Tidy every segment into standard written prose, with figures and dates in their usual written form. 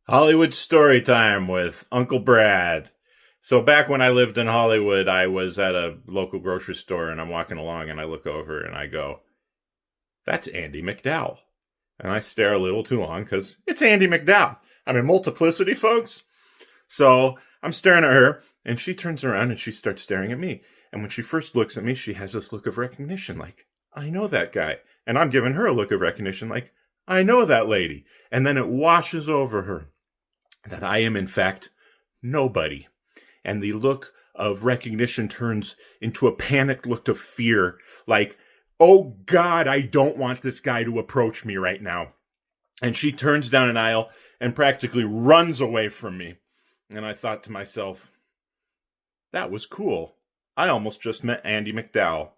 Hollywood story time with Uncle Brad. So back when I lived in Hollywood, I was at a local grocery store and I'm walking along and I look over and I go, "That's Andie MacDowell." And I stare a little too long because it's Andie MacDowell. I'm in multiplicity, folks. So I'm staring at her and she turns around and she starts staring at me. And when she first looks at me, she has this look of recognition like, I know that guy. And I'm giving her a look of recognition like, I know that lady. And then it washes over her that I am, in fact, nobody. And the look of recognition turns into a panicked look of fear, like, oh God, I don't want this guy to approach me right now. And she turns down an aisle and practically runs away from me. And I thought to myself, that was cool. I almost just met Andie MacDowell.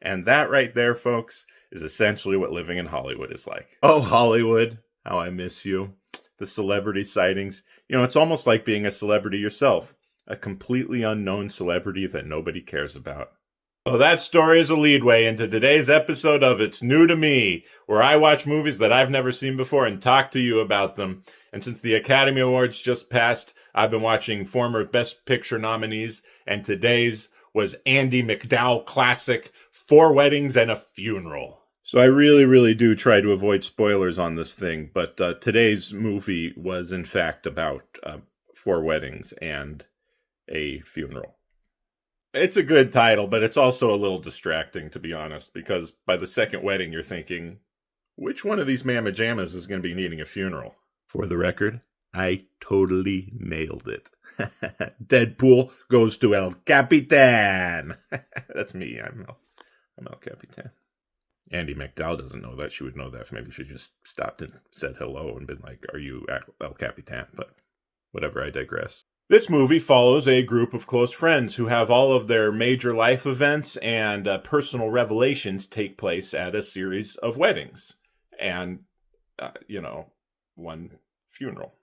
And that right there, folks, is essentially what living in Hollywood is like. Oh, Hollywood, how I miss you. The celebrity sightings. It's almost like being a celebrity yourself, a completely unknown celebrity that nobody cares about. So that story is a leadway into today's episode of It's New to Me, where I watch movies that I've never seen before and talk to you about them. And since the Academy Awards just passed, I've been watching former Best Picture nominees, and today's was Andie MacDowell classic, Four Weddings and a Funeral. So I really, really do try to avoid spoilers on this thing, but today's movie was in fact about four weddings and a funeral. It's a good title, but it's also a little distracting, to be honest, because by the second wedding, you're thinking, which one of these mamma jammas is going to be needing a funeral? For the record, I totally nailed it. Deadpool goes to El Capitan. That's me. I'm El Capitan. Andie MacDowell doesn't know that. She would know that if maybe she just stopped and said hello and been like, are you El Capitan? But whatever, I digress. This movie follows a group of close friends who have all of their major life events and personal revelations take place at a series of weddings and, one funeral.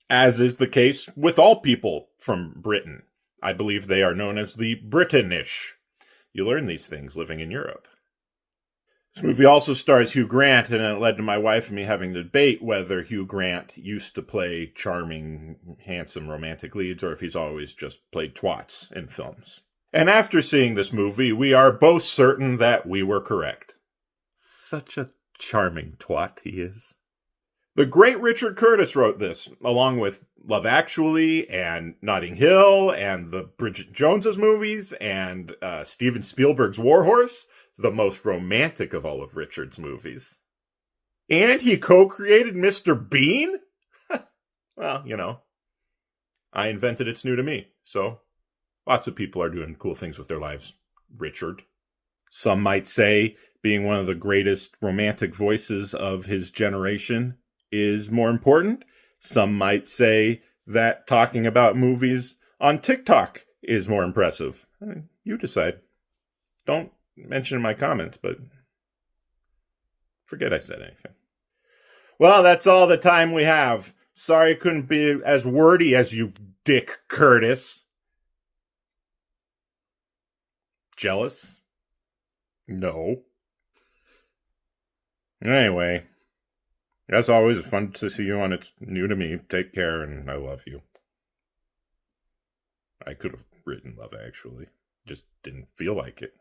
As is the case with all people from Britain. I believe they are known as the Britannish. You learn these things living in Europe. This movie also stars Hugh Grant, and it led to my wife and me having to debate whether Hugh Grant used to play charming, handsome romantic leads or if he's always just played twats in films. And after seeing this movie, we are both certain that we were correct. Such a charming twat he is. The great Richard Curtis wrote this, along with Love Actually and Notting Hill and the Bridget Jones's movies and Steven Spielberg's War Horse, the most romantic of all of Richard's movies. And he co-created Mr. Bean? Well, I invented It's New to Me, so lots of people are doing cool things with their lives, Richard. Some might say being one of the greatest romantic voices of his generation is more important. Some might say that talking about movies on TikTok is more impressive. You decide. Don't mention in my comments, but forget I said anything. Well, that's all the time we have. Sorry I couldn't be as wordy as you, Dick Curtis. Jealous? No. Anyway, as always, it's fun to see you on It's New to Me. Take care, and I love you. I could have written Love Actually. Just didn't feel like it.